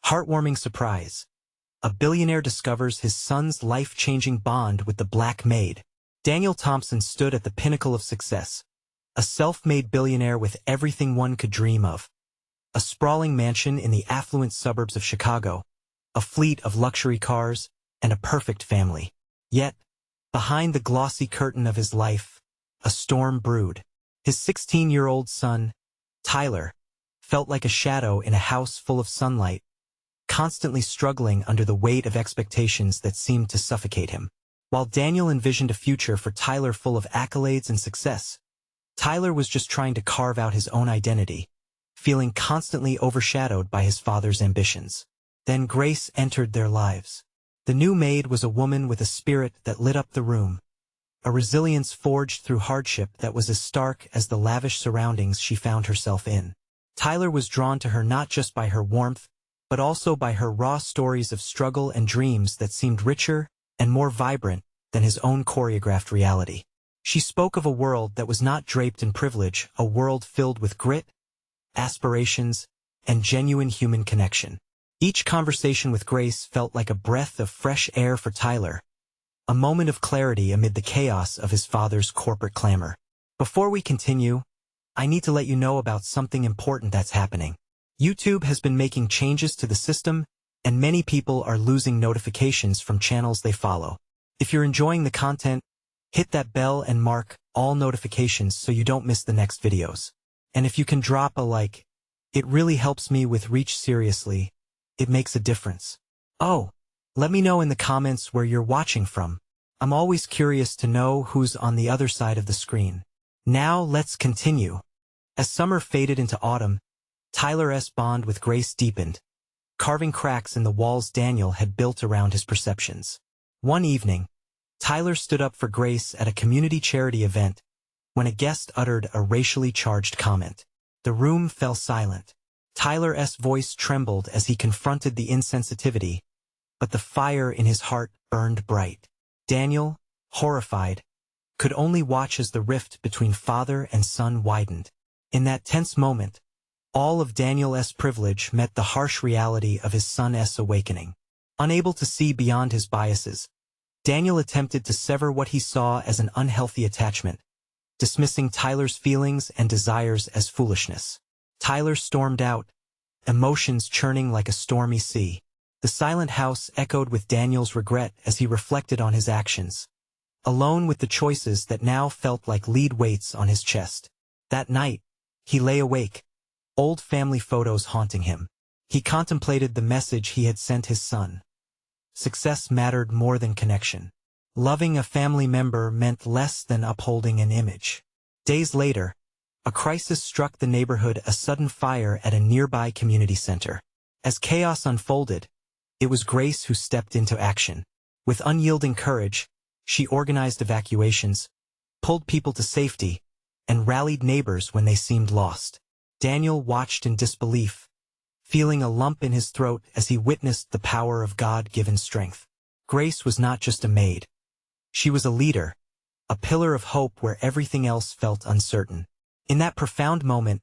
Heartwarming surprise. A billionaire discovers his son's life-changing bond with the Black Maid. Daniel Thompson stood at the pinnacle of success. A self-made billionaire with everything one could dream of. A sprawling mansion in the affluent suburbs of Chicago. A fleet of luxury cars, and a perfect family. Yet, behind the glossy curtain of his life, a storm brewed. His 16-year-old son, Tyler, felt like a shadow in a house full of sunlight, constantly struggling under the weight of expectations that seemed to suffocate him. While Daniel envisioned a future for Tyler full of accolades and success, Tyler was just trying to carve out his own identity, feeling constantly overshadowed by his father's ambitions. Then Grace entered their lives. The new maid was a woman with a spirit that lit up the room, a resilience forged through hardship that was as stark as the lavish surroundings she found herself in. Tyler was drawn to her not just by her warmth, but also by her raw stories of struggle and dreams that seemed richer and more vibrant than his own choreographed reality. She spoke of a world that was not draped in privilege, a world filled with grit, aspirations, and genuine human connection. Each conversation with Grace felt like a breath of fresh air for Tyler, a moment of clarity amid the chaos of his father's corporate clamor. Before we continue, I need to let you know about something important that's happening. YouTube has been making changes to the system, and many people are losing notifications from channels they follow. If you're enjoying the content, hit that bell and mark all notifications so you don't miss the next videos. And if you can drop a like, it really helps me with reach. Seriously, it makes a difference. Oh, let me know in the comments where you're watching from. I'm always curious to know who's on the other side of the screen. Now let's continue. As summer faded into autumn, Tyler's bond with Grace deepened, carving cracks in the walls Daniel had built around his perceptions. One evening, Tyler stood up for Grace at a community charity event when a guest uttered a racially charged comment. The room fell silent. Tyler's voice trembled as he confronted the insensitivity, but the fire in his heart burned bright. Daniel, horrified, could only watch as the rift between father and son widened. In that tense moment, all of Daniel's privilege met the harsh reality of his son's awakening. Unable to see beyond his biases, Daniel attempted to sever what he saw as an unhealthy attachment, dismissing Tyler's feelings and desires as foolishness. Tyler stormed out, emotions churning like a stormy sea. The silent house echoed with Daniel's regret as he reflected on his actions, alone with the choices that now felt like lead weights on his chest. That night, he lay awake, old family photos haunting him. He contemplated the message he had sent his son. Success mattered more than connection. Loving a family member meant less than upholding an image. Days later, a crisis struck the neighborhood, a sudden fire at a nearby community center. As chaos unfolded, it was Grace who stepped into action. With unyielding courage, she organized evacuations, pulled people to safety, and rallied neighbors when they seemed lost. Daniel watched in disbelief, feeling a lump in his throat as he witnessed the power of God-given strength. Grace was not just a maid. She was a leader, a pillar of hope where everything else felt uncertain. In that profound moment,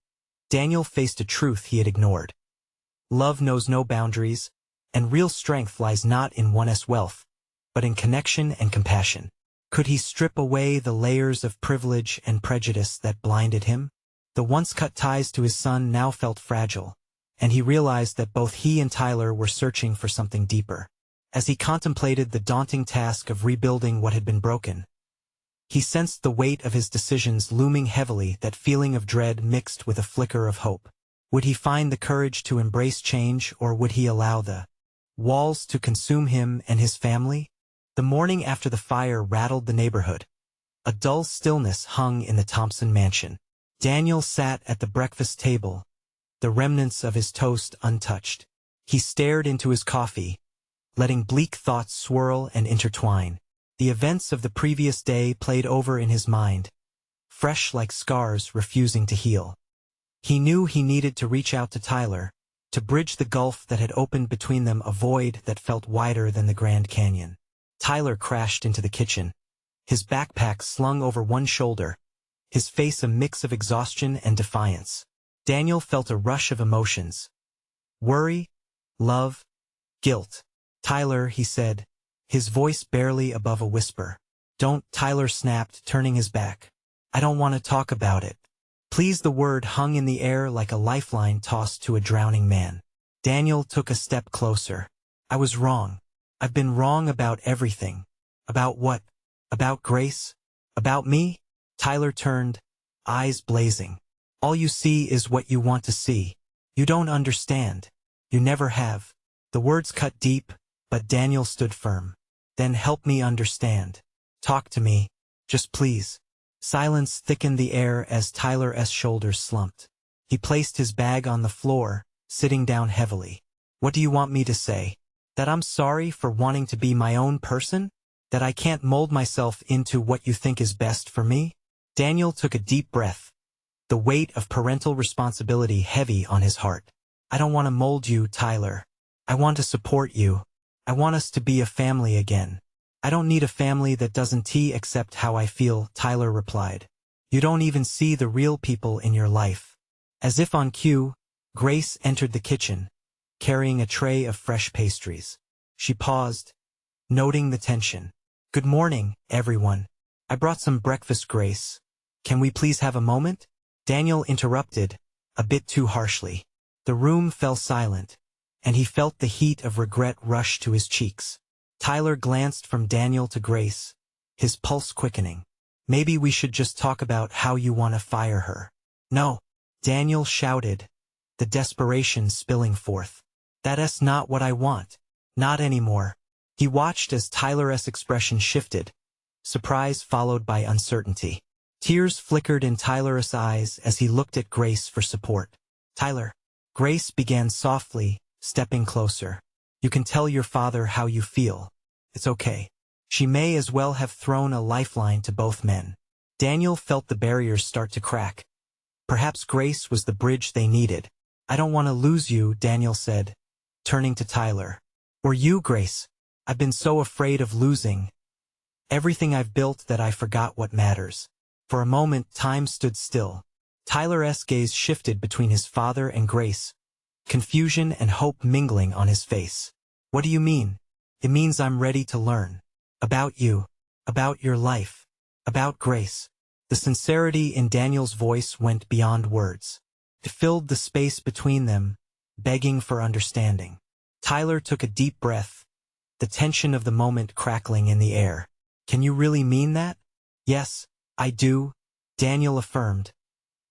Daniel faced a truth he had ignored. Love knows no boundaries, and real strength lies not in one's wealth, but in connection and compassion. Could he strip away the layers of privilege and prejudice that blinded him? The once-cut ties to his son now felt fragile, and he realized that both he and Tyler were searching for something deeper. As he contemplated the daunting task of rebuilding what had been broken, he sensed the weight of his decisions looming heavily, that feeling of dread mixed with a flicker of hope. Would he find the courage to embrace change, or would he allow the walls to consume him and his family? The morning after the fire rattled the neighborhood. A dull stillness hung in the Thompson mansion. Daniel sat at the breakfast table, the remnants of his toast untouched. He stared into his coffee, letting bleak thoughts swirl and intertwine. The events of the previous day played over in his mind, fresh like scars refusing to heal. He knew he needed to reach out to Tyler, to bridge the gulf that had opened between them, a void that felt wider than the Grand Canyon. Tyler crashed into the kitchen, his backpack slung over one shoulder, his face a mix of exhaustion and defiance. Daniel felt a rush of emotions. Worry, love, guilt. Tyler, he said, his voice barely above a whisper. Don't, Tyler snapped, turning his back. I don't want to talk about it. Please, the word hung in the air like a lifeline tossed to a drowning man. Daniel took a step closer. I was wrong. I've been wrong about everything. About what? About Grace? About me? Tyler turned, eyes blazing. All you see is what you want to see. You don't understand. You never have. The words cut deep, but Daniel stood firm. Then help me understand. Talk to me. Just please. Silence thickened the air as Tyler's shoulders slumped. He placed his bag on the floor, sitting down heavily. What do you want me to say? That I'm sorry for wanting to be my own person? That I can't mold myself into what you think is best for me? Daniel took a deep breath, the weight of parental responsibility heavy on his heart. I don't want to mold you, Tyler. I want to support you. I want us to be a family again. I don't need a family that doesn't accept how I feel, Tyler replied. You don't even see the real people in your life. As if on cue, Grace entered the kitchen, carrying a tray of fresh pastries. She paused, noting the tension. Good morning, everyone. I brought some breakfast, Grace. Can we please have a moment? Daniel interrupted, a bit too harshly. The room fell silent, and he felt the heat of regret rush to his cheeks. Tyler glanced from Daniel to Grace, his pulse quickening. Maybe we should just talk about how you want to fire her. No, Daniel shouted, the desperation spilling forth. That's not what I want. Not anymore. He watched as Tyler's expression shifted, surprise followed by uncertainty. Tears flickered in Tyler's eyes as he looked at Grace for support. Tyler. Grace began softly, stepping closer. You can tell your father how you feel. It's okay. She may as well have thrown a lifeline to both men. Daniel felt the barriers start to crack. Perhaps Grace was the bridge they needed. I don't want to lose you, Daniel said, turning to Tyler. Or you, Grace. I've been so afraid of losing everything I've built that I forgot what matters. For a moment, time stood still. Tyler's gaze shifted between his father and Grace, confusion and hope mingling on his face. What do you mean? It means I'm ready to learn. About you. About your life. About Grace. The sincerity in Daniel's voice went beyond words. It filled the space between them, begging for understanding. Tyler took a deep breath, the tension of the moment crackling in the air. Can you really mean that? Yes, I do, Daniel affirmed,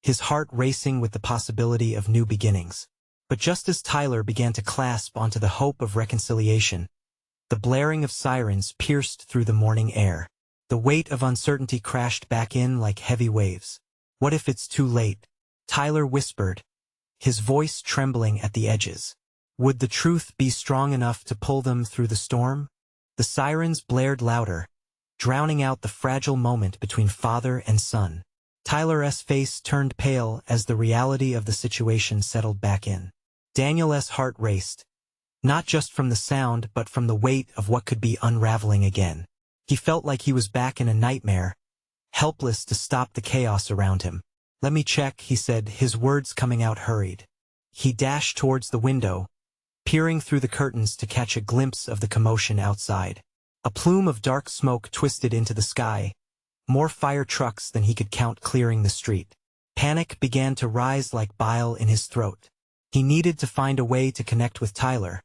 his heart racing with the possibility of new beginnings. But just as Tyler began to clasp onto the hope of reconciliation, the blaring of sirens pierced through the morning air. The weight of uncertainty crashed back in like heavy waves. What if it's too late? Tyler whispered, his voice trembling at the edges. Would the truth be strong enough to pull them through the storm? The sirens blared louder, drowning out the fragile moment between father and son. Tyler's face turned pale as the reality of the situation settled back in. Daniel's heart raced, not just from the sound but from the weight of what could be unraveling again. He felt like he was back in a nightmare, helpless to stop the chaos around him. Let me check, he said, his words coming out hurried. He dashed towards the window, peering through the curtains to catch a glimpse of the commotion outside. A plume of dark smoke twisted into the sky, more fire trucks than he could count clearing the street. Panic began to rise like bile in his throat. He needed to find a way to connect with Tyler,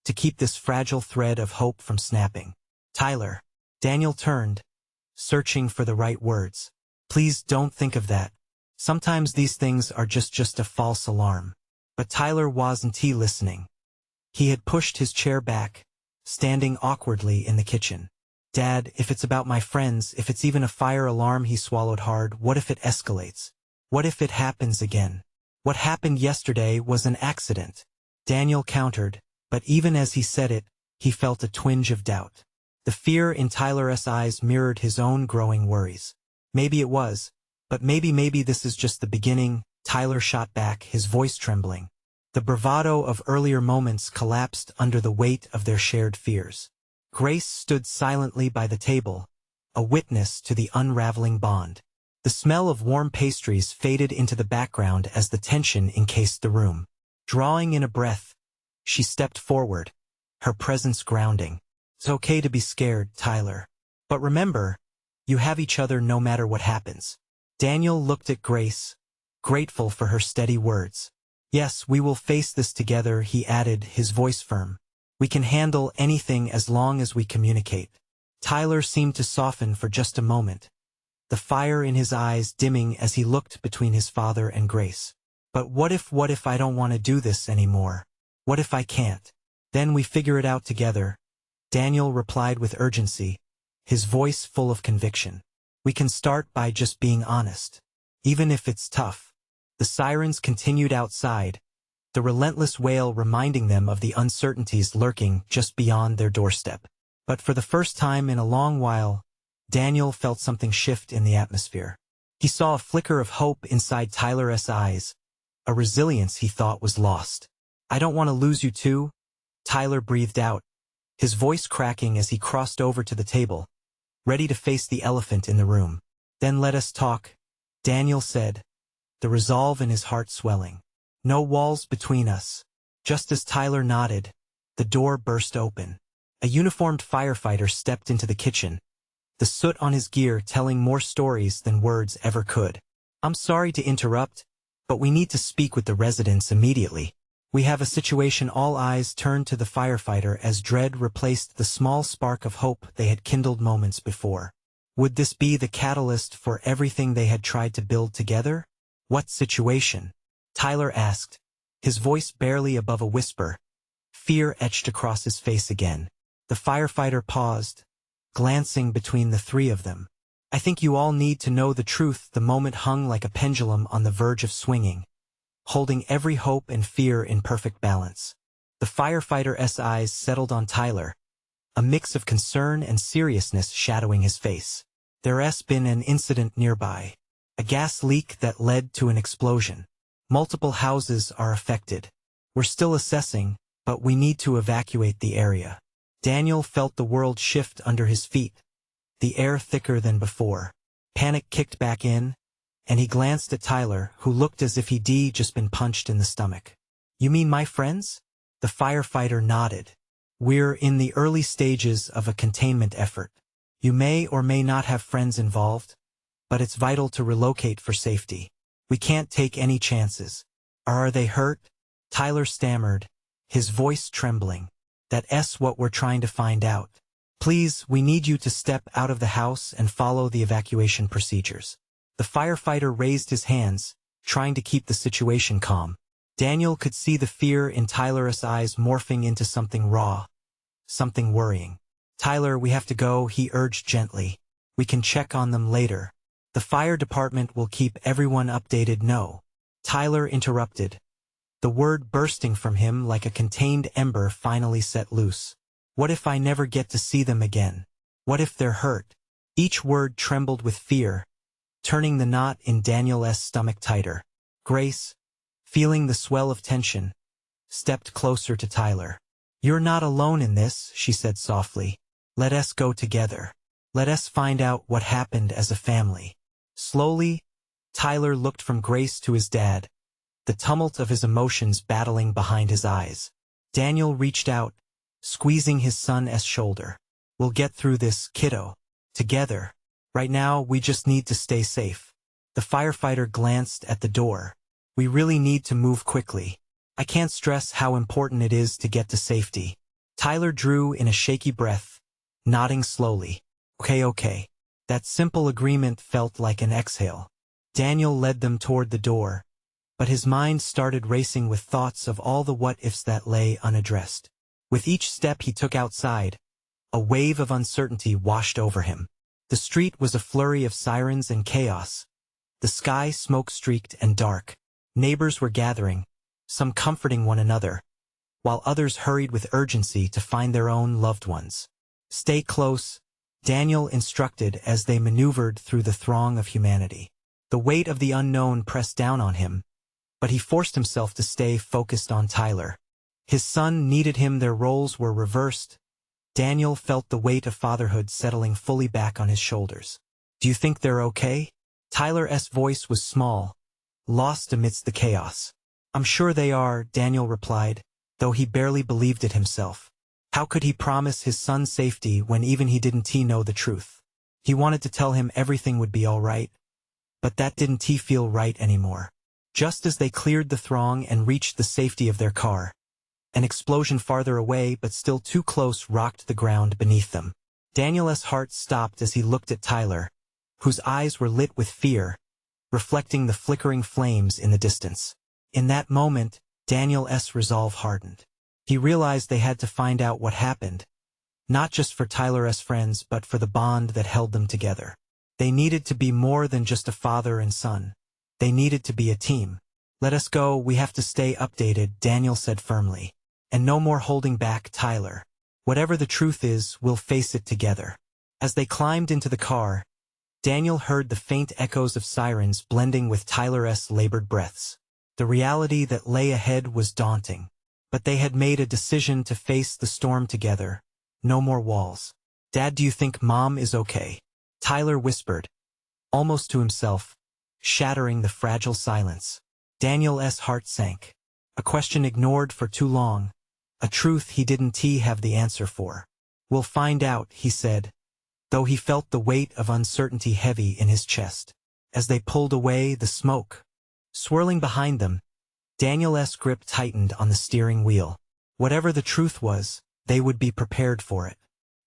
to keep this fragile thread of hope from snapping. Tyler. Daniel turned, searching for the right words. Please don't think of that. Sometimes these things are just a false alarm. But Tyler wasn't listening. He had pushed his chair back, standing awkwardly in the kitchen. Dad, if it's about my friends, if it's even a fire alarm, he swallowed hard, what if it escalates? What if it happens again? What happened yesterday was an accident. Daniel countered, but even as he said it, he felt a twinge of doubt. The fear in Tyler's eyes mirrored his own growing worries. Maybe it was, but maybe this is just the beginning, Tyler shot back, his voice trembling. The bravado of earlier moments collapsed under the weight of their shared fears. Grace stood silently by the table, a witness to the unraveling bond. The smell of warm pastries faded into the background as the tension encased the room. Drawing in a breath, She stepped forward, her presence grounding. It's okay to be scared, Tyler. But remember, you have each other no matter what happens. Daniel looked at Grace, grateful for her steady words. Yes, we will face this together, he added, his voice firm. We can handle anything as long as we communicate. Tyler seemed to soften for just a moment, the fire in his eyes dimming as he looked between his father and Grace. But what if I don't want to do this anymore? What if I can't? Then we figure it out together, Daniel replied with urgency, his voice full of conviction. We can start by just being honest. Even if it's tough. The sirens continued outside, the relentless wail reminding them of the uncertainties lurking just beyond their doorstep. But for the first time in a long while, Daniel felt something shift in the atmosphere. He saw a flicker of hope inside Tyler's eyes, a resilience he thought was lost. I don't want to lose you too, Tyler breathed out, his voice cracking as he crossed over to the table, ready to face the elephant in the room. Then let us talk, Daniel said, the resolve in his heart swelling. No walls between us. Just as Tyler nodded, the door burst open. A uniformed firefighter stepped into the kitchen, the soot on his gear telling more stories than words ever could. I'm sorry to interrupt, but we need to speak with the residents immediately. We have a situation. All eyes turned to the firefighter as dread replaced the small spark of hope they had kindled moments before. Would this be the catalyst for everything they had tried to build together? What situation? Tyler asked, his voice barely above a whisper. Fear etched across his face again. The firefighter paused, glancing between the three of them. I think you all need to know the truth. The moment hung like a pendulum on the verge of swinging, holding every hope and fear in perfect balance. The firefighter's eyes settled on Tyler, a mix of concern and seriousness shadowing his face. There's been an incident nearby, a gas leak that led to an explosion. Multiple houses are affected. We're still assessing, but we need to evacuate the area. Daniel felt the world shift under his feet, the air thicker than before. Panic kicked back in, and he glanced at Tyler, who looked as if he'd just been punched in the stomach. You mean my friends? The firefighter nodded. We're in the early stages of a containment effort. You may or may not have friends involved, but it's vital to relocate for safety. We can't take any chances. Are they hurt? Tyler stammered, his voice trembling. That's what we're trying to find out. Please, we need you to step out of the house and follow the evacuation procedures. The firefighter raised his hands, trying to keep the situation calm. Daniel could see the fear in Tyler's eyes morphing into something raw, something worrying. Tyler, we have to go, he urged gently. We can check on them later. The fire department will keep everyone updated. No. Tyler interrupted, the word bursting from him like a contained ember finally set loose. What if I never get to see them again? What if they're hurt? Each word trembled with fear, turning the knot in Daniel's stomach tighter. Grace, feeling the swell of tension, stepped closer to Tyler. You're not alone in this, she said softly. Let us go together. Let us find out what happened as a family. Slowly, Tyler looked from Grace to his dad, the tumult of his emotions battling behind his eyes. Daniel reached out, squeezing his son's shoulder. We'll get through this, kiddo. Together. Right now, we just need to stay safe. The firefighter glanced at the door. We really need to move quickly. I can't stress how important it is to get to safety. Tyler drew in a shaky breath, nodding slowly. Okay. That simple agreement felt like an exhale. Daniel led them toward the door, but his mind started racing with thoughts of all the what-ifs that lay unaddressed. With each step he took outside, a wave of uncertainty washed over him. The street was a flurry of sirens and chaos. The sky smoke-streaked and dark. Neighbors were gathering, some comforting one another, while others hurried with urgency to find their own loved ones. Stay close, Daniel instructed as they maneuvered through the throng of humanity. The weight of the unknown pressed down on him, but he forced himself to stay focused on Tyler. His son needed him. Their roles were reversed. Daniel felt the weight of fatherhood settling fully back on his shoulders. Do you think they're okay? Tyler's voice was small, lost amidst the chaos. I'm sure they are, Daniel replied, though he barely believed it himself. How could he promise his son's safety when even he didn't know the truth? He wanted to tell him everything would be all right, but that didn't feel right anymore. Just as they cleared the throng and reached the safety of their car, an explosion farther away but still too close rocked the ground beneath them. Daniel's heart stopped as he looked at Tyler, whose eyes were lit with fear, reflecting the flickering flames in the distance. In that moment, Daniel's resolve hardened. He realized they had to find out what happened, not just for Tyler's friends but for the bond that held them together. They needed to be more than just a father and son. They needed to be a team. "Let us go, we have to stay updated," Daniel said firmly. "And no more holding back, Tyler. Whatever the truth is, we'll face it together." As they climbed into the car, Daniel heard the faint echoes of sirens blending with Tyler's labored breaths. The reality that lay ahead was daunting. But they had made a decision to face the storm together. No more walls. "Dad, do you think Mom is okay?" Tyler whispered, almost to himself, shattering the fragile silence. Daniel's heart sank. A question ignored for too long. A truth he didn't have the answer for. "We'll find out," he said, though he felt the weight of uncertainty heavy in his chest. As they pulled away, the smoke swirling behind them, Daniel's grip tightened on the steering wheel. Whatever the truth was, they would be prepared for it.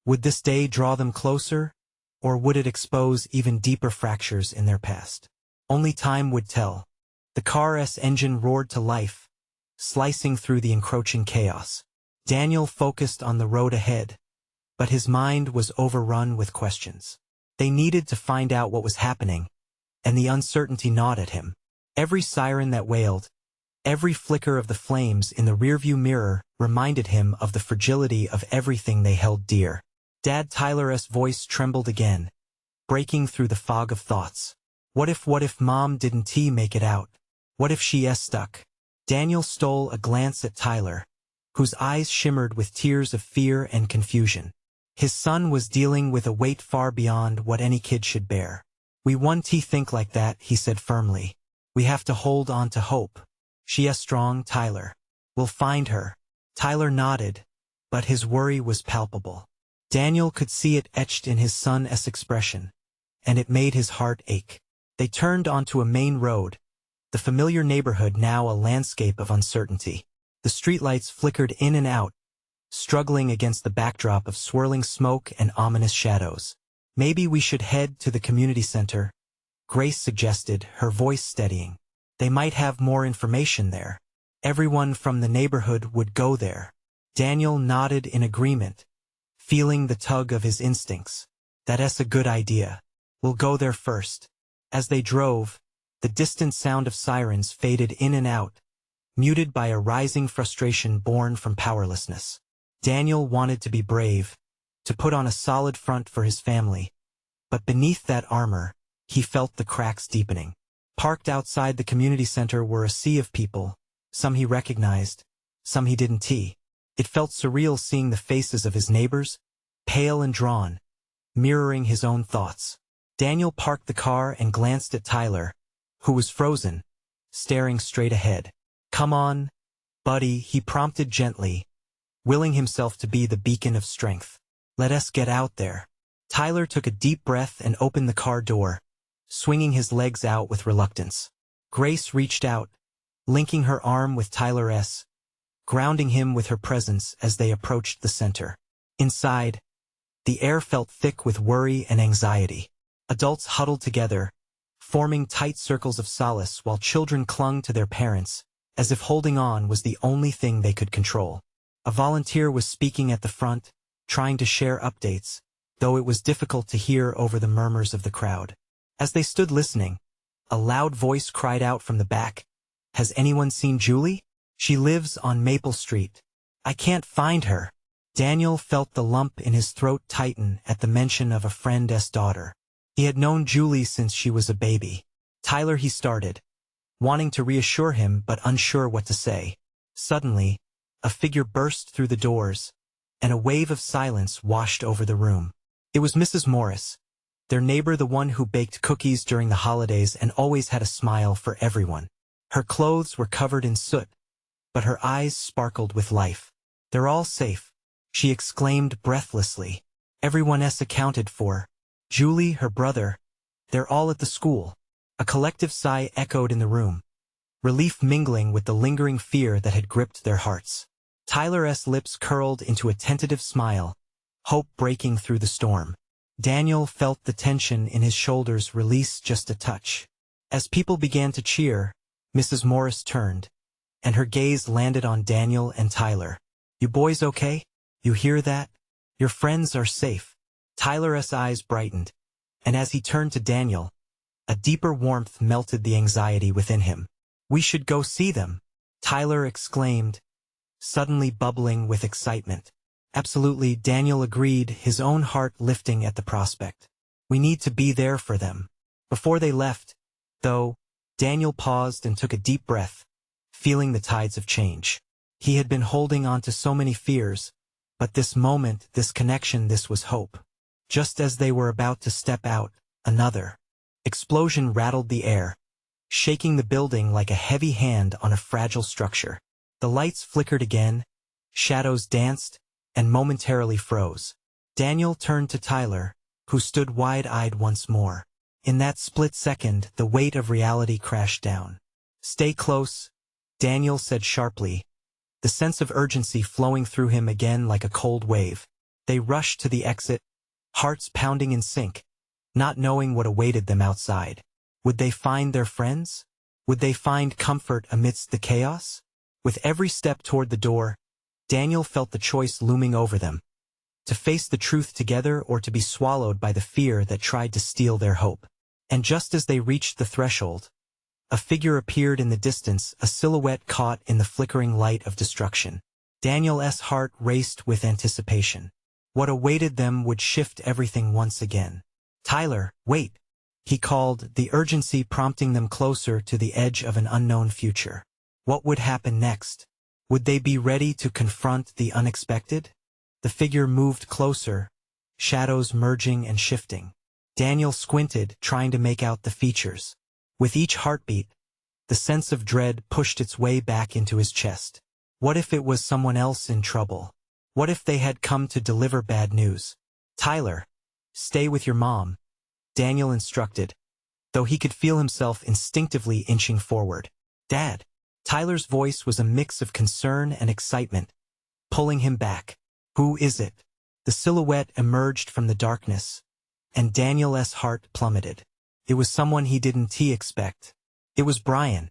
Would this day draw them closer, or would it expose even deeper fractures in their past? Only time would tell. The car's engine roared to life, slicing through the encroaching chaos. Daniel focused on the road ahead, but his mind was overrun with questions. They needed to find out what was happening, and the uncertainty gnawed at him. Every siren that wailed, every flicker of the flames in the rearview mirror reminded him of the fragility of everything they held dear. Dad, Tyler's voice trembled again, breaking through the fog of thoughts. What if Mom didn't make it out? What if she's stuck? Daniel stole a glance at Tyler, whose eyes shimmered with tears of fear and confusion. His son was dealing with a weight far beyond what any kid should bear. "We won't think like that," he said firmly. "We have to hold on to hope. She's strong, Tyler. We'll find her." Tyler nodded, but his worry was palpable. Daniel could see it etched in his son's expression, and it made his heart ache. They turned onto a main road, the familiar neighborhood now a landscape of uncertainty. The streetlights flickered in and out, struggling against the backdrop of swirling smoke and ominous shadows. "Maybe we should head to the community center," Grace suggested, her voice steadying. "They might have more information there. Everyone from the neighborhood would go there." Daniel nodded in agreement, feeling the tug of his instincts. "That's a good idea. We'll go there first." As they drove, the distant sound of sirens faded in and out, muted by a rising frustration born from powerlessness. Daniel wanted to be brave, to put on a solid front for his family, but beneath that armor, he felt the cracks deepening. Parked outside the community center were a sea of people, some he recognized, some he didn't. It felt surreal seeing the faces of his neighbors, pale and drawn, mirroring his own thoughts. Daniel parked the car and glanced at Tyler, who was frozen, staring straight ahead. "Come on, buddy," he prompted gently, willing himself to be the beacon of strength. "Let us get out there." Tyler took a deep breath and opened the car door, swinging his legs out with reluctance. Grace reached out, linking her arm with Tyler's, grounding him with her presence as they approached the center. Inside, the air felt thick with worry and anxiety. Adults huddled together, forming tight circles of solace while children clung to their parents, as if holding on was the only thing they could control. A volunteer was speaking at the front, trying to share updates, though it was difficult to hear over the murmurs of the crowd. As they stood listening, a loud voice cried out from the back, "Has anyone seen Julie? She lives on Maple Street. I can't find her." Daniel felt the lump in his throat tighten at the mention of a friend's daughter. He had known Julie since she was a baby. "Tyler," he started, wanting to reassure him but unsure what to say. Suddenly, a figure burst through the doors, and a wave of silence washed over the room. It was Mrs. Morris, their neighbor, the one who baked cookies during the holidays and always had a smile for everyone. Her clothes were covered in soot, but her eyes sparkled with life. "They're all safe," she exclaimed breathlessly. "Everyone else accounted for. Julie, her brother, they're all at the school." A collective sigh echoed in the room, relief mingling with the lingering fear that had gripped their hearts. Tyler's lips curled into a tentative smile, hope breaking through the storm. Daniel felt the tension in his shoulders release just a touch. As people began to cheer, Mrs. Morris turned, and her gaze landed on Daniel and Tyler. "You boys okay? You hear that? Your friends are safe." Tyler's eyes brightened, and as he turned to Daniel, a deeper warmth melted the anxiety within him. "We should go see them," Tyler exclaimed, suddenly bubbling with excitement. "Absolutely," Daniel agreed, his own heart lifting at the prospect. "We need to be there for them." Before they left, though, Daniel paused and took a deep breath, feeling the tides of change. He had been holding on to so many fears, but this moment, this connection, this was hope. Just as they were about to step out, another explosion rattled the air, shaking the building like a heavy hand on a fragile structure. The lights flickered again, shadows danced, and momentarily froze. Daniel turned to Tyler, who stood wide-eyed once more. In that split second, the weight of reality crashed down. "Stay close," Daniel said sharply, the sense of urgency flowing through him again like a cold wave. They rushed to the exit, hearts pounding in sync, not knowing what awaited them outside. Would they find their friends? Would they find comfort amidst the chaos? With every step toward the door, Daniel felt the choice looming over them: to face the truth together or to be swallowed by the fear that tried to steal their hope. And just as they reached the threshold, a figure appeared in the distance, a silhouette caught in the flickering light of destruction. Daniel's heart raced with anticipation. What awaited them would shift everything once again. "Tyler, wait," he called, the urgency prompting them closer to the edge of an unknown future. What would happen next? Would they be ready to confront the unexpected? The figure moved closer, shadows merging and shifting. Daniel squinted, trying to make out the features. With each heartbeat, the sense of dread pushed its way back into his chest. What if it was someone else in trouble? What if they had come to deliver bad news? "Tyler, stay with your mom," Daniel instructed, though he could feel himself instinctively inching forward. "Dad." Tyler's voice was a mix of concern and excitement, pulling him back. "Who is it?" The silhouette emerged from the darkness, and Daniel's heart plummeted. It was someone he didn't expect. It was Brian,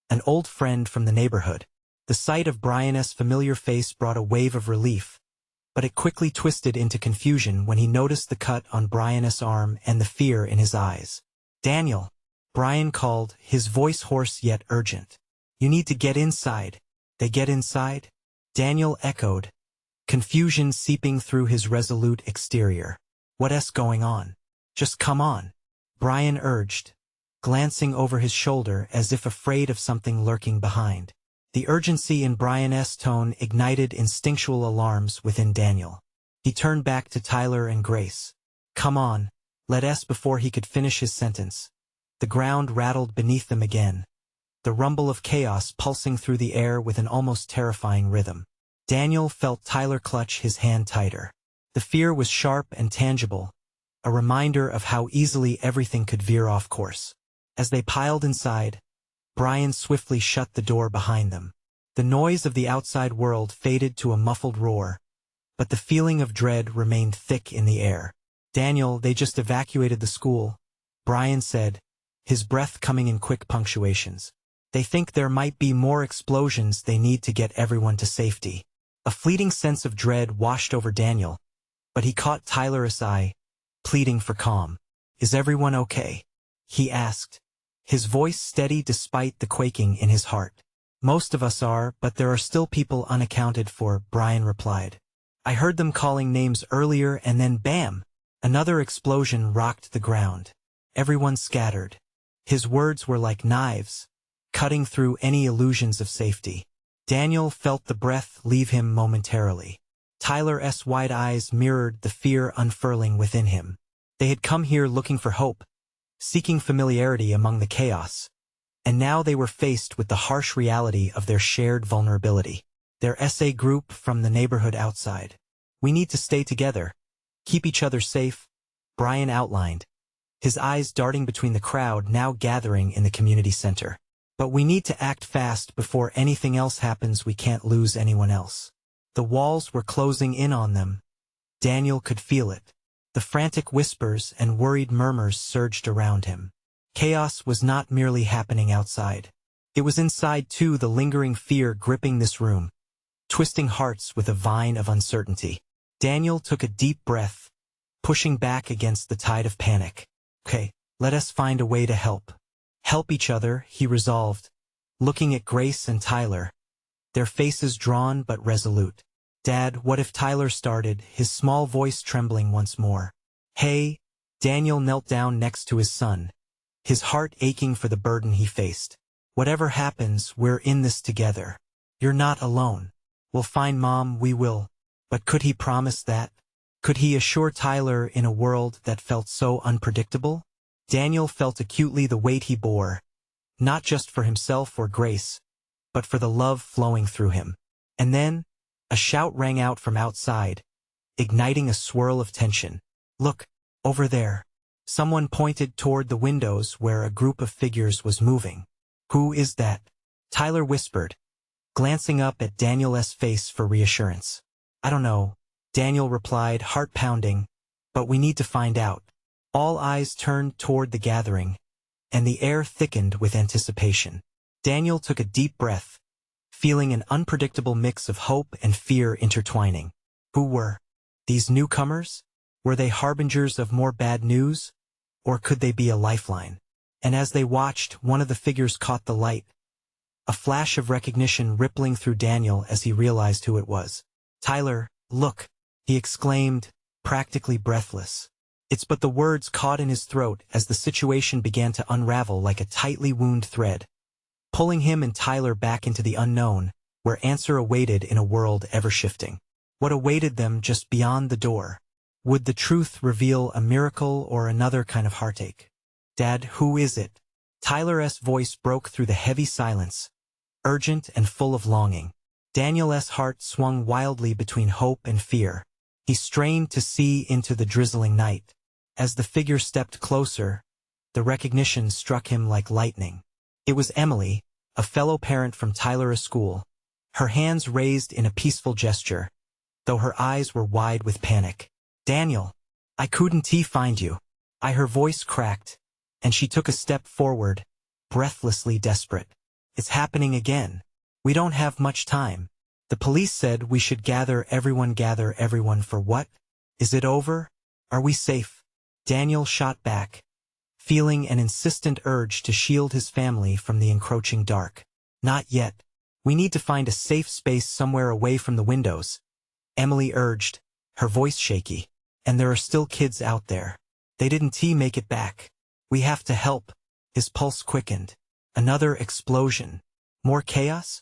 an old friend from the neighborhood. The sight of Brian's familiar face brought a wave of relief, but it quickly twisted into confusion when he noticed the cut on Brian's arm and the fear in his eyes. "Daniel," Brian called, his voice hoarse yet urgent. "You need to get inside." "They get inside?" Daniel echoed, confusion seeping through his resolute exterior. "What's going on?" "Just come on," Brian urged, glancing over his shoulder as if afraid of something lurking behind. The urgency in Brian's tone ignited instinctual alarms within Daniel. He turned back to Tyler and Grace. "Come on," let us before he could finish his sentence. The ground rattled beneath them again, the rumble of chaos pulsing through the air with an almost terrifying rhythm. Daniel felt Tyler clutch his hand tighter. The fear was sharp and tangible, a reminder of how easily everything could veer off course. As they piled inside, Brian swiftly shut the door behind them. The noise of the outside world faded to a muffled roar, but the feeling of dread remained thick in the air. "Daniel, they just evacuated the school," Brian said, his breath coming in quick punctuations. "They think there might be more explosions. They need to get everyone to safety." A fleeting sense of dread washed over Daniel, but he caught Tyler's eye, pleading for calm. "Is everyone okay?" he asked, his voice steady despite the quaking in his heart. "Most of us are, but there are still people unaccounted for," Brian replied. "I heard them calling names earlier and then bam! Another explosion rocked the ground. Everyone scattered." His words were like knives, cutting through any illusions of safety. Daniel felt the breath leave him momentarily. Tyler's wide eyes mirrored the fear unfurling within him. They had come here looking for hope, seeking familiarity among the chaos, And now they were faced with the harsh reality of their shared vulnerability. Their SA group from the neighborhood outside. We need to stay together. Keep each other safe, Brian outlined, his eyes darting between the crowd now gathering in the community center. But we need to act fast before anything else happens. We can't lose anyone else. The walls were closing in on them. Daniel could feel it. The frantic whispers and worried murmurs surged around him. Chaos was not merely happening outside. It was inside too, the lingering fear gripping this room, twisting hearts with a vine of uncertainty. Daniel took a deep breath, pushing back against the tide of panic. Okay, let us find a way to help. Help each other, he resolved, looking at Grace and Tyler, their faces drawn but resolute. Dad, what if Tyler started, his small voice trembling once more. Hey, Daniel knelt down next to his son, his heart aching for the burden he faced. Whatever happens, we're in this together. You're not alone. We'll find Mom, we will. But could he promise that? Could he assure Tyler in a world that felt so unpredictable? Daniel felt acutely the weight he bore, not just for himself or Grace, but for the love flowing through him. And then, a shout rang out from outside, igniting a swirl of tension. Look, over there. Someone pointed toward the windows where a group of figures was moving. Who is that? Tyler whispered, glancing up at Daniel's face for reassurance. I don't know, Daniel replied, heart pounding, but we need to find out. All eyes turned toward the gathering, and the air thickened with anticipation. Daniel took a deep breath, feeling an unpredictable mix of hope and fear intertwining. Who were these newcomers? Were they harbingers of more bad news? Or could they be a lifeline? And as they watched, one of the figures caught the light, a flash of recognition rippling through Daniel as he realized who it was. Tyler, look, he exclaimed, practically breathless. It's but the words caught in his throat as the situation began to unravel like a tightly wound thread, pulling him and Tyler back into the unknown, where answer awaited in a world ever-shifting. What awaited them just beyond the door? Would the truth reveal a miracle or another kind of heartache? Dad, who is it? Tyler's voice broke through the heavy silence, urgent and full of longing. Daniel's heart swung wildly between hope and fear. He strained to see into the drizzling night. As the figure stepped closer, the recognition struck him like lightning. It was Emily, a fellow parent from Tyler's school, her hands raised in a peaceful gesture, though her eyes were wide with panic. Daniel, I couldn't find you. Her voice cracked, and she took a step forward, breathlessly desperate. It's happening again. We don't have much time. The police said we should gather everyone for what? Is it over? Are we safe? Daniel shot back, feeling an insistent urge to shield his family from the encroaching dark. Not yet. We need to find a safe space somewhere away from the windows, Emily urged, her voice shaky. And there are still kids out there. They didn't make it back. We have to help. His pulse quickened. Another explosion. More chaos?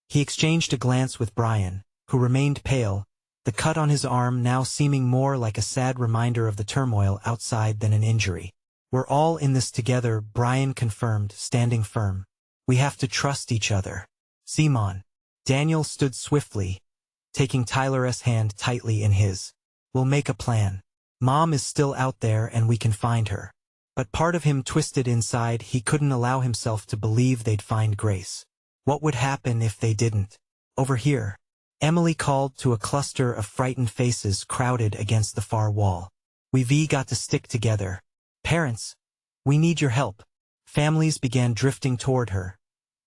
He exchanged a glance with Brian, who remained pale, the cut on his arm now seeming more like a sad reminder of the turmoil outside than an injury. We're all in this together, Brian confirmed, standing firm. We have to trust each other. Simon. Daniel stood swiftly, taking Tyler's hand tightly in his. We'll make a plan. Mom is still out there and we can find her. But part of him twisted inside. He couldn't allow himself to believe they'd find Grace. What would happen if they didn't? Over here. Emily called to a cluster of frightened faces crowded against the far wall. We've got to stick together. Parents, we need your help. Families began drifting toward her,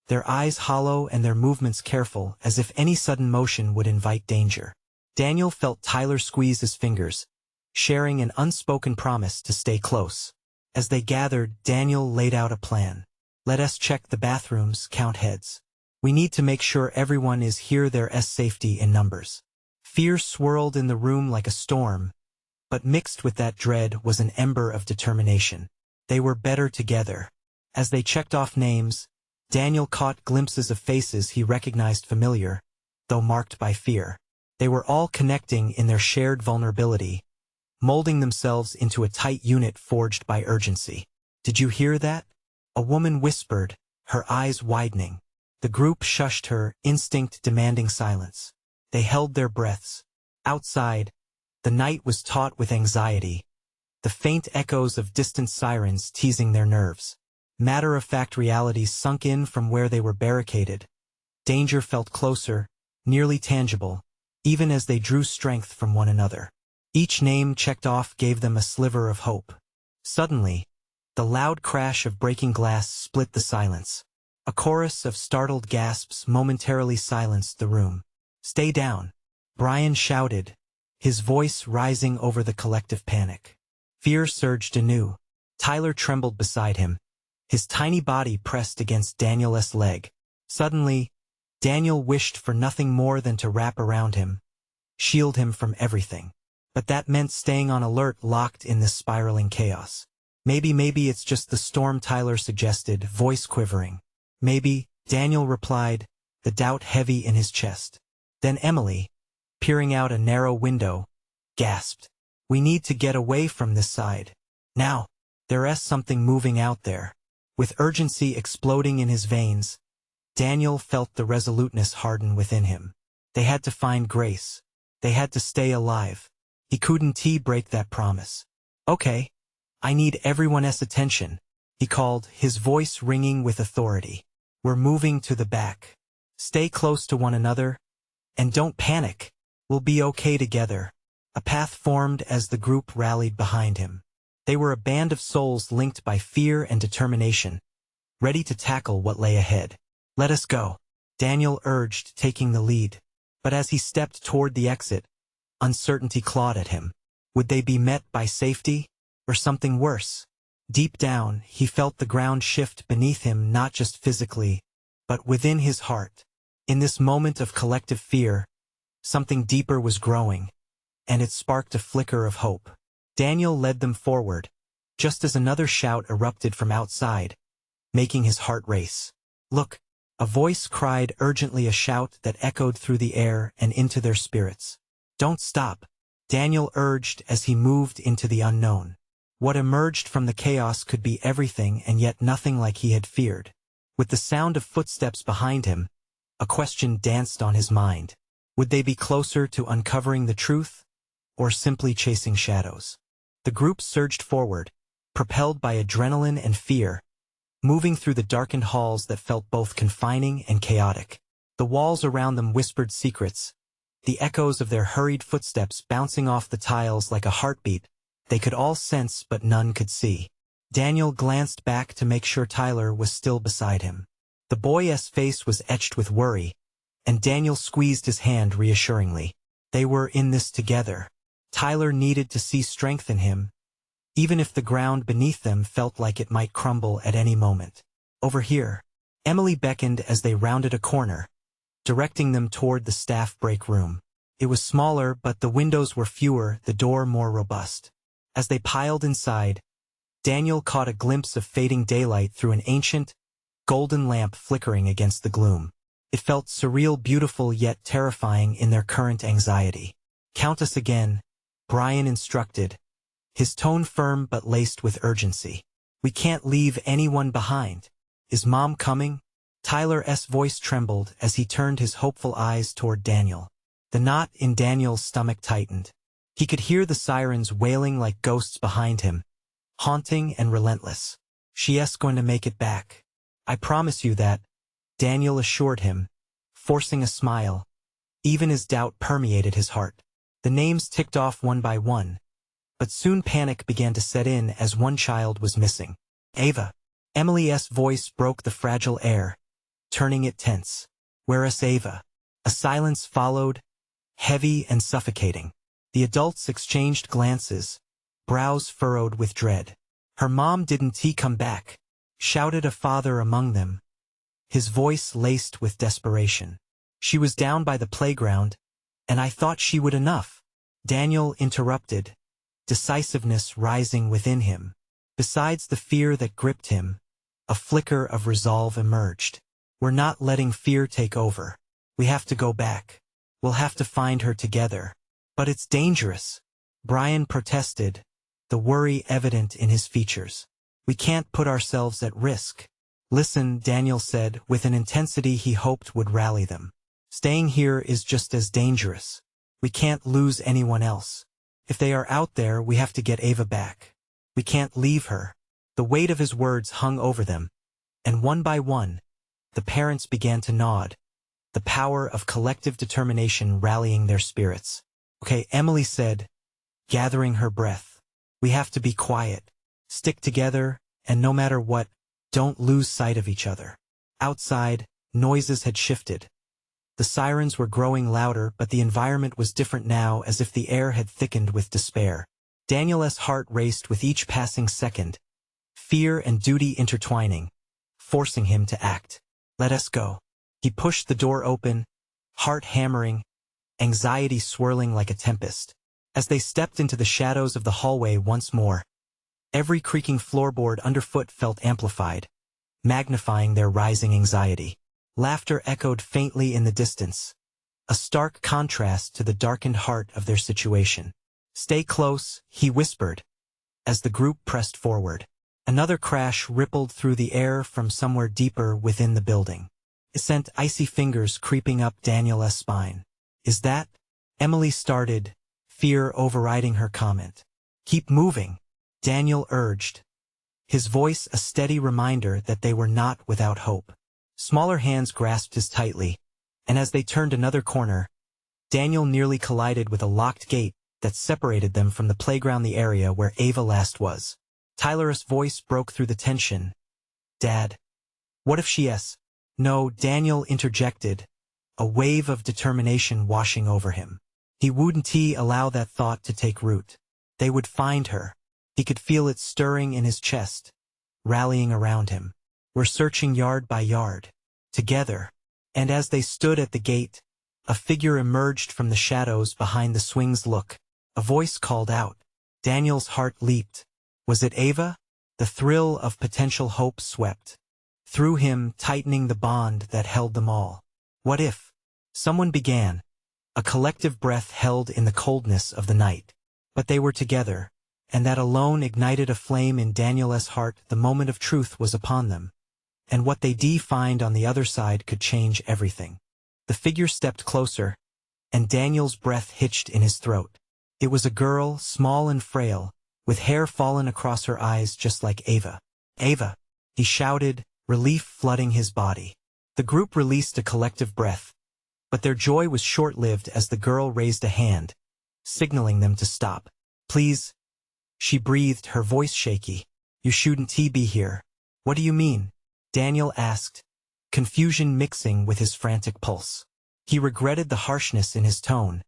their eyes hollow and their movements careful, as if any sudden motion would invite danger. Daniel felt Tyler squeeze his fingers, sharing an unspoken promise to stay close. As they gathered, Daniel laid out a plan. Let us check the bathrooms, count heads. We need to make sure everyone is here. There's safety in numbers. Fear swirled in the room like a storm, but mixed with that dread was an ember of determination. They were better together. As they checked off names, Daniel caught glimpses of faces he recognized familiar, though marked by fear. They were all connecting in their shared vulnerability, molding themselves into a tight unit forged by urgency. Did you hear that? A woman whispered, her eyes widening. The group shushed her, instinct demanding silence. They held their breaths. Outside, the night was taut with anxiety, the faint echoes of distant sirens teasing their nerves. Matter-of-fact reality sunk in from where they were barricaded. Danger felt closer, nearly tangible, even as they drew strength from one another. Each name checked off gave them a sliver of hope. Suddenly, the loud crash of breaking glass split the silence. A chorus of startled gasps momentarily silenced the room. "Stay down," Brian shouted, his voice rising over the collective panic. Fear surged anew. Tyler trembled beside him, his tiny body pressed against Daniel's leg. Suddenly, Daniel wished for nothing more than to wrap around him, shield him from everything. But that meant staying on alert, locked in this spiraling chaos. Maybe it's just the storm," Tyler suggested, voice quivering. "Maybe," Daniel replied, the doubt heavy in his chest. Then Emily, peering out a narrow window, gasped. "We need to get away from this side. Now, there's something moving out there." With urgency exploding in his veins, Daniel felt the resoluteness harden within him. They had to find Grace. They had to stay alive. He couldn't break that promise. "Okay. I need everyone's attention," he called, his voice ringing with authority. "We're moving to the back. Stay close to one another, and don't panic. We'll be okay together." A path formed as the group rallied behind him. They were a band of souls linked by fear and determination, ready to tackle what lay ahead. "Let us go," Daniel urged, taking the lead. But as he stepped toward the exit, uncertainty clawed at him. Would they be met by safety, or something worse? Deep down, he felt the ground shift beneath him, not just physically, but within his heart. In this moment of collective fear, something deeper was growing, and it sparked a flicker of hope. Daniel led them forward, just as another shout erupted from outside, making his heart race. "Look!" A voice cried urgently, a shout that echoed through the air and into their spirits. "Don't stop," Daniel urged as he moved into the unknown. What emerged from the chaos could be everything and yet nothing like he had feared. With the sound of footsteps behind him, a question danced on his mind. Would they be closer to uncovering the truth, or simply chasing shadows? The group surged forward, propelled by adrenaline and fear, moving through the darkened halls that felt both confining and chaotic. The walls around them whispered secrets, the echoes of their hurried footsteps bouncing off the tiles like a heartbeat they could all sense but none could see. Daniel glanced back to make sure Tyler was still beside him. The boy's face was etched with worry, and Daniel squeezed his hand reassuringly. They were in this together. Tyler needed to see strength in him, even if the ground beneath them felt like it might crumble at any moment. "Over here," Emily beckoned as they rounded a corner, directing them toward the staff break room. It was smaller, but the windows were fewer, the door more robust. As they piled inside, Daniel caught a glimpse of fading daylight through an ancient, golden lamp flickering against the gloom. It felt surreal, beautiful, yet terrifying in their current anxiety. "Count us again," Brian instructed, his tone firm but laced with urgency. "We can't leave anyone behind." "Is Mom coming?" Tyler's voice trembled as he turned his hopeful eyes toward Daniel. The knot in Daniel's stomach tightened. He could hear the sirens wailing like ghosts behind him, haunting and relentless. "She's going to make it back. I promise you that," Daniel assured him, forcing a smile, even as doubt permeated his heart. The names ticked off one by one, but soon panic began to set in as one child was missing. "Ava." Emily's voice broke the fragile air, turning it tense. "Where's Ava?" A silence followed, heavy and suffocating. The adults exchanged glances, brows furrowed with dread. "Her mom didn't come back," shouted a father among them, his voice laced with desperation. "She was down by the playground, and I thought she would enough," Daniel interrupted, decisiveness rising within him. Besides the fear that gripped him, a flicker of resolve emerged. "We're not letting fear take over. We have to go back. We'll have to find her together." "But it's dangerous," Brian protested, the worry evident in his features. "We can't put ourselves at risk." Listen, Daniel said, with an intensity he hoped would rally them. Staying here is just as dangerous. We can't lose anyone else. If they are out there, we have to get Ava back. We can't leave her. The weight of his words hung over them, and one by one, the parents began to nod, the power of collective determination rallying their spirits. Okay, Emily said, gathering her breath. We have to be quiet, stick together, and no matter what, don't lose sight of each other. Outside, noises had shifted. The sirens were growing louder, but the environment was different now, as if the air had thickened with despair. Daniel's heart raced with each passing second, fear and duty intertwining, forcing him to act. Let us go. He pushed the door open, heart hammering, anxiety swirling like a tempest. As they stepped into the shadows of the hallway once more, every creaking floorboard underfoot felt amplified, magnifying their rising anxiety. Laughter echoed faintly in the distance, a stark contrast to the darkened heart of their situation. Stay close, he whispered, as the group pressed forward. Another crash rippled through the air from somewhere deeper within the building. It sent icy fingers creeping up Daniel's spine. Is that? Emily started, fear overriding her comment. Keep moving, Daniel urged, his voice a steady reminder that they were not without hope. Smaller hands grasped his tightly, and as they turned another corner, Daniel nearly collided with a locked gate that separated them from the playground, the area where Ava last was. Tyler's voice broke through the tension. Dad. What if she yes? No, Daniel interjected, a wave of determination washing over him. He wouldn't allow that thought to take root. They would find her. He could feel it stirring in his chest, rallying around him. We're searching yard by yard, together. And as they stood at the gate, a figure emerged from the shadows behind the swings. Look. A voice called out. Daniel's heart leaped. Was it Ava? The thrill of potential hope swept through him, tightening the bond that held them all. What if? Someone began. A collective breath held in the coldness of the night. But they were together, and that alone ignited a flame in Daniel's heart. The moment of truth was upon them, and what they find on the other side could change everything. The figure stepped closer, and Daniel's breath hitched in his throat. It was a girl, small and frail, with hair fallen across her eyes just like Ava. Ava! He shouted, relief flooding his body. The group released a collective breath, but their joy was short-lived as the girl raised a hand, signaling them to stop. Please, she breathed, her voice shaky. You shouldn't be here. What do you mean? Daniel asked, confusion mixing with his frantic pulse. He regretted the harshness in his tone,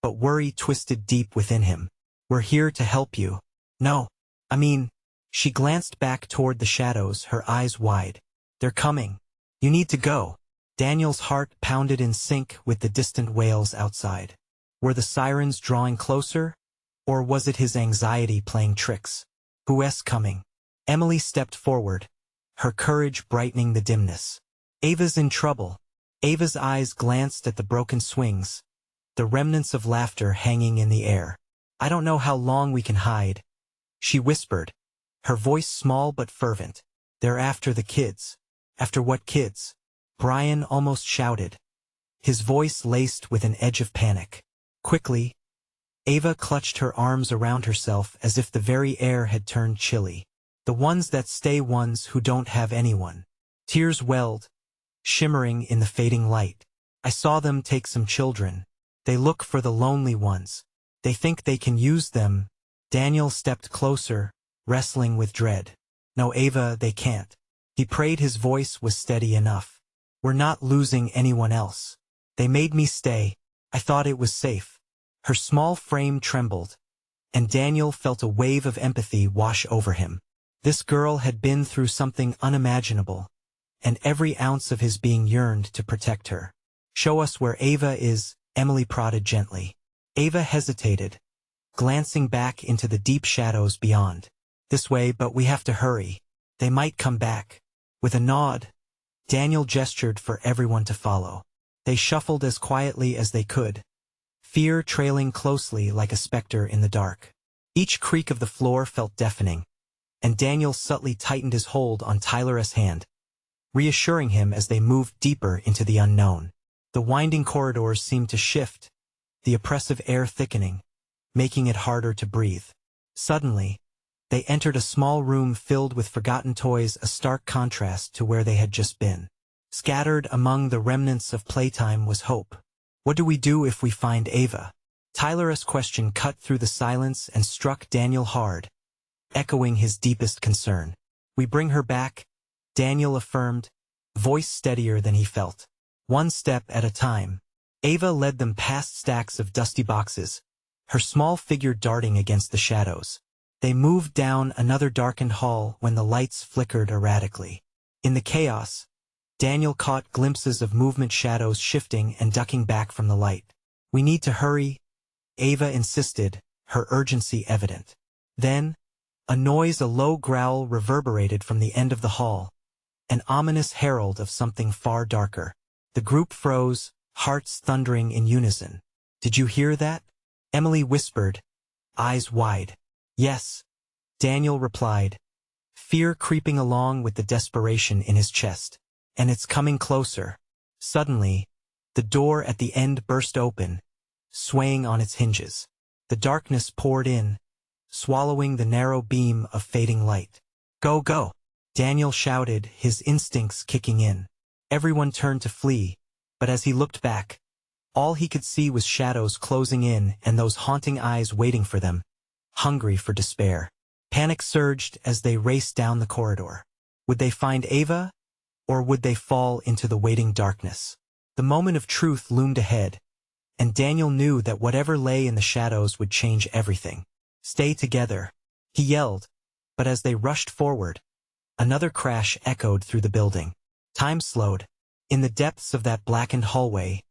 but worry twisted deep within him. We're here to help you. No, I mean, she glanced back toward the shadows, her eyes wide. They're coming. You need to go. Daniel's heart pounded in sync with the distant wails outside. Were the sirens drawing closer, or was it his anxiety playing tricks? Who's coming? Emily stepped forward, her courage brightening the dimness. Ava's in trouble. Ava's eyes glanced at the broken swings, the remnants of laughter hanging in the air. I don't know how long we can hide, she whispered, her voice small but fervent. They're after the kids. After what kids? Brian almost shouted, his voice laced with an edge of panic. Quickly, Ava clutched her arms around herself as if the very air had turned chilly. The ones that stay, ones who don't have anyone. Tears welled, shimmering in the fading light. I saw them take some children. They look for the lonely ones. They think they can use them. Daniel stepped closer, wrestling with dread. No, Ava, they can't. He prayed, his voice was steady enough. We're not losing anyone else. They made me stay. I thought it was safe. Her small frame trembled, and Daniel felt a wave of empathy wash over him. This girl had been through something unimaginable, and every ounce of his being yearned to protect her. Show us where Ava is, Emily prodded gently. Ava hesitated, glancing back into the deep shadows beyond. This way, but we have to hurry. They might come back. With a nod, Daniel gestured for everyone to follow. They shuffled as quietly as they could, fear trailing closely like a specter in the dark. Each creak of the floor felt deafening, and Daniel subtly tightened his hold on Tyler's hand. reassuring him as they moved deeper into the unknown. The winding corridors seemed to shift, the oppressive air thickening, making it harder to breathe. Suddenly, they entered a small room filled with forgotten toys, a stark contrast to where they had just been. Scattered among the remnants of playtime was hope. "What do we do if we find Ava?" Tyler's question cut through the silence and struck Daniel hard, echoing his deepest concern. "We bring her back," Daniel affirmed, voice steadier than he felt. One step at a time. Ava led them past stacks of dusty boxes, her small figure darting against the shadows. They moved down another darkened hall when the lights flickered erratically. In the chaos, Daniel caught glimpses of movement, shadows shifting and ducking back from the light. "We need to hurry," Ava insisted, her urgency evident. Then, a low growl reverberated from the end of the hall, an ominous herald of something far darker. The group froze, hearts thundering in unison. "Did you hear that?" Emily whispered, eyes wide. "Yes," Daniel replied, fear creeping along with the desperation in his chest. "And it's coming closer." Suddenly, the door at the end burst open, swaying on its hinges. The darkness poured in, swallowing the narrow beam of fading light. "Go, go!" Daniel shouted, his instincts kicking in. Everyone turned to flee, but as he looked back, all he could see was shadows closing in and those haunting eyes waiting for them, hungry for despair. Panic surged as they raced down the corridor. Would they find Ava, or would they fall into the waiting darkness? The moment of truth loomed ahead, and Daniel knew that whatever lay in the shadows would change everything. "Stay together," he yelled, but as they rushed forward, another crash echoed through the building. Time slowed. In the depths of that blackened hallway,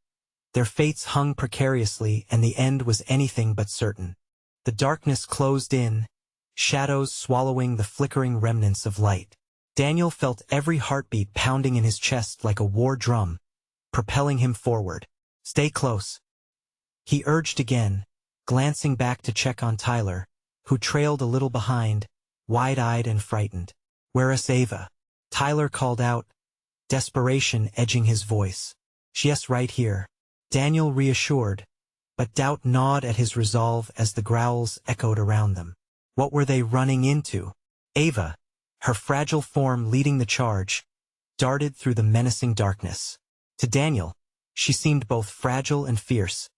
their fates hung precariously and the end was anything but certain. The darkness closed in, shadows swallowing the flickering remnants of light. Daniel felt every heartbeat pounding in his chest like a war drum, propelling him forward. "Stay close," he urged again, glancing back to check on Tyler, who trailed a little behind, wide-eyed and frightened. "Where's Ava?" Tyler called out, desperation edging his voice. "She's right here," Daniel reassured, but doubt gnawed at his resolve as the growls echoed around them. What were they running into? Ava, her fragile form leading the charge, darted through the menacing darkness. To Daniel, she seemed both fragile and fierce,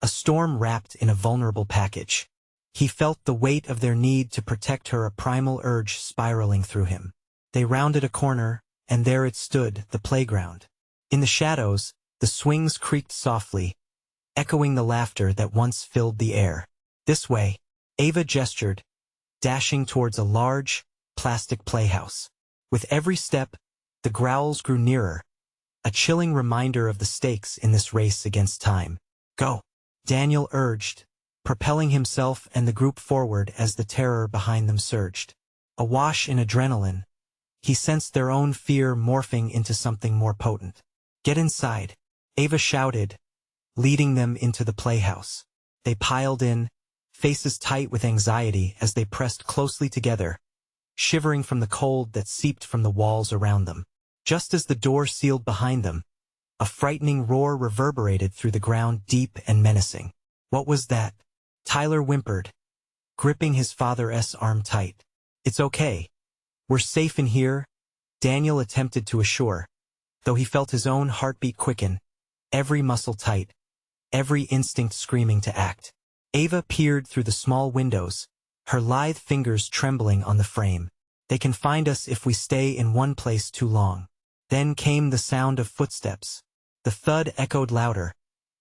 a storm wrapped in a vulnerable package. He felt the weight of their need to protect her, a primal urge spiraling through him. They rounded a corner, and there it stood, the playground. In the shadows, the swings creaked softly, echoing the laughter that once filled the air. "This way," Ava gestured, dashing towards a large, plastic playhouse. With every step, the growls grew nearer, a chilling reminder of the stakes in this race against time. "Go," Daniel urged, propelling himself and the group forward as the terror behind them surged. Awash in adrenaline, he sensed their own fear morphing into something more potent. "Get inside," Ava shouted, leading them into the playhouse. They piled in, faces tight with anxiety as they pressed closely together, shivering from the cold that seeped from the walls around them. Just as the door sealed behind them, a frightening roar reverberated through the ground, deep and menacing. "What was that?" Tyler whimpered, gripping his father's arm tight. "It's okay. We're safe in here," Daniel attempted to assure, though he felt his own heartbeat quicken, every muscle tight, every instinct screaming to act. Ava peered through the small windows, her lithe fingers trembling on the frame. "They can find us if we stay in one place too long." Then came the sound of footsteps. The thud echoed louder,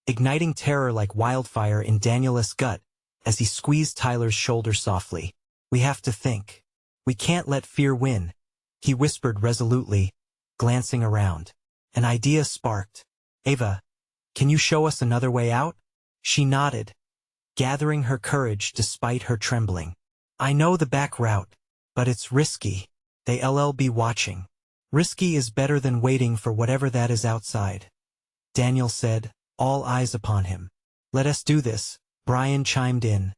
igniting terror like wildfire in Daniel's gut as he squeezed Tyler's shoulder softly. "We have to think. We can't let fear win," he whispered resolutely, glancing around. An idea sparked. "Ava, can you show us another way out?" She nodded, gathering her courage despite her trembling. "I know the back route, but it's risky. They'll be watching." "Risky is better than waiting for whatever that is outside," Daniel said, all eyes upon him. "Let us do this," Brian chimed in,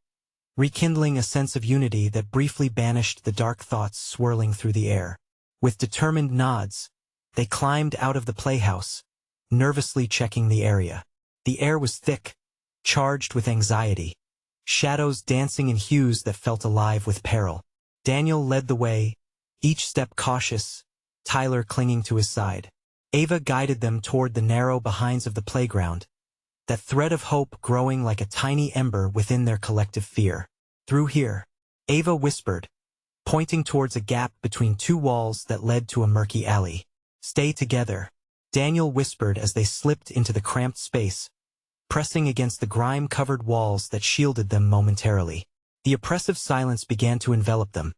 rekindling a sense of unity that briefly banished the dark thoughts swirling through the air. With determined nods, They climbed out of the playhouse, nervously checking the area. The air was thick, charged with anxiety, shadows dancing in hues that felt alive with peril. Daniel led the way, each step cautious, Tyler clinging to his side. Ava guided them toward the narrow behinds of the playground, that thread of hope growing like a tiny ember within their collective fear. Through here, Ava whispered, pointing towards a gap between two walls that led to a murky alley. Stay together, Daniel whispered as they slipped into the cramped space, pressing against the grime-covered walls that shielded them momentarily. The oppressive silence began to envelop them,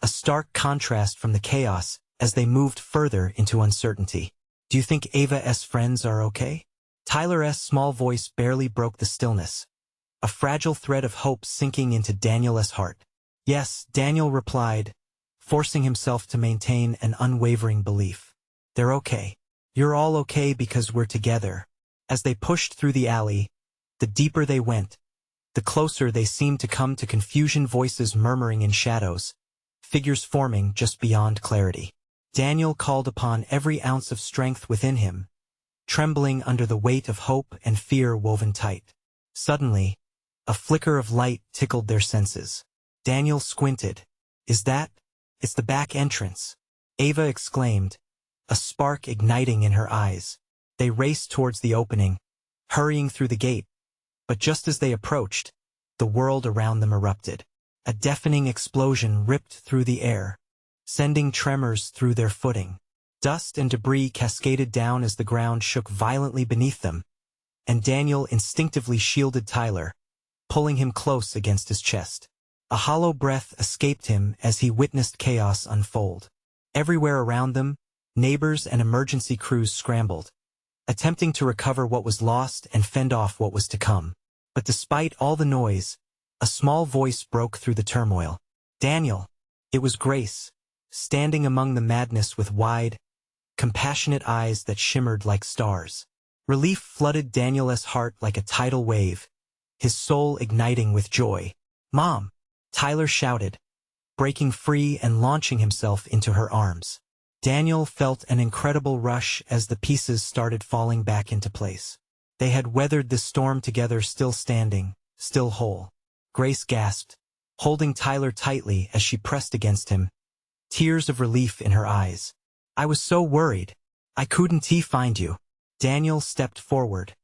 a stark contrast from the chaos as they moved further into uncertainty. Do you think Ava's friends are okay? Tyler's small voice barely broke the stillness, a fragile thread of hope sinking into Daniel's heart. Yes, Daniel replied, forcing himself to maintain an unwavering belief. They're okay. You're all okay because we're together. As they pushed through the alley, the deeper they went, the closer they seemed to come to confusion, voices murmuring in shadows, figures forming just beyond clarity. Daniel called upon every ounce of strength within him, trembling under the weight of hope and fear woven tight. Suddenly, a flicker of light tickled their senses. Daniel squinted. Is that? It's the back entrance, Ava exclaimed, a spark igniting in her eyes. They raced towards the opening, hurrying through the gate, but just as they approached, the world around them erupted. A deafening explosion ripped through the air, sending tremors through their footing. Dust and debris cascaded down as the ground shook violently beneath them, and Daniel instinctively shielded Tyler, pulling him close against his chest. A hollow breath escaped him as he witnessed chaos unfold. Everywhere around them, neighbors and emergency crews scrambled, attempting to recover what was lost and fend off what was to come. But despite all the noise, a small voice broke through the turmoil. Daniel! It was Grace, standing among the madness with wide, compassionate eyes that shimmered like stars. Relief flooded Daniel's heart like a tidal wave, his soul igniting with joy. Mom! Tyler shouted, breaking free and launching himself into her arms. Daniel felt an incredible rush as the pieces started falling back into place. They had weathered the storm together, still standing, still whole. Grace gasped, holding Tyler tightly as she pressed against him, tears of relief in her eyes. I was so worried. I couldn't find you. Daniel stepped forward,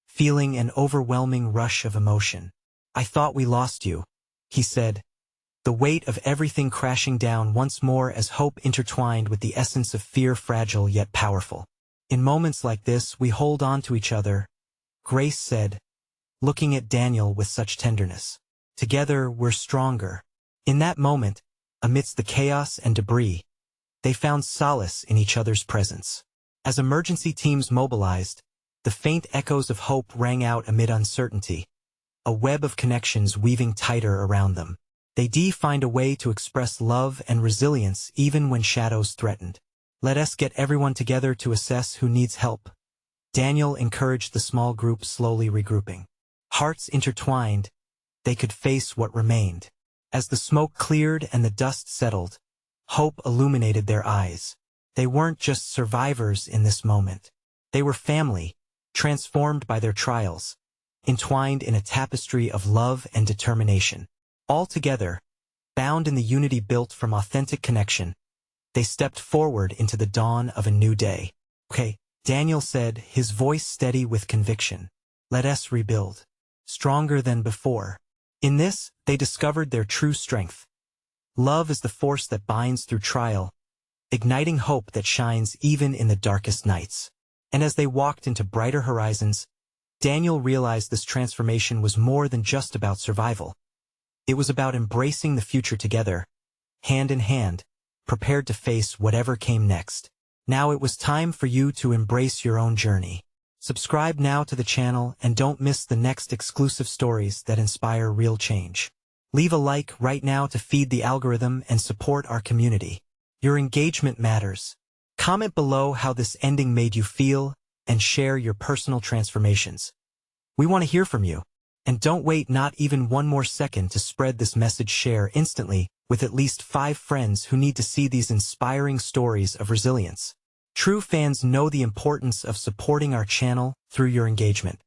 feeling an overwhelming rush of emotion. I thought we lost you, he said, the weight of everything crashing down once more as hope intertwined with the essence of fear, fragile yet powerful. In moments like this, we hold on to each other, Grace said, looking at Daniel with such tenderness. Together, we're stronger. In that moment, amidst the chaos and debris, they found solace in each other's presence. As emergency teams mobilized, the faint echoes of hope rang out amid uncertainty, a web of connections weaving tighter around them. They find a way to express love and resilience even when shadows threatened. Let us get everyone together to assess who needs help. Daniel encouraged the small group, slowly regrouping. Hearts intertwined, they could face what remained. As the smoke cleared and the dust settled, hope illuminated their eyes. They weren't just survivors in this moment. They were family, transformed by their trials, entwined in a tapestry of love and determination. All together, bound in the unity built from authentic connection, they stepped forward into the dawn of a new day. Okay, Daniel said, his voice steady with conviction. Let us rebuild. Stronger than before. In this, they discovered their true strength. Love is the force that binds through trial, igniting hope that shines even in the darkest nights. And as they walked into brighter horizons, Daniel realized this transformation was more than just about survival. It was about embracing the future together, hand in hand, prepared to face whatever came next. Now it was time for you to embrace your own journey. Subscribe now to the channel and don't miss the next exclusive stories that inspire real change. Leave a like right now to feed the algorithm and support our community. Your engagement matters. Comment below how this ending made you feel and share your personal transformations. We want to hear from you. And don't wait not even one more second to spread this message. Share instantly with at least 5 friends who need to see these inspiring stories of resilience. True fans know the importance of supporting our channel through your engagement.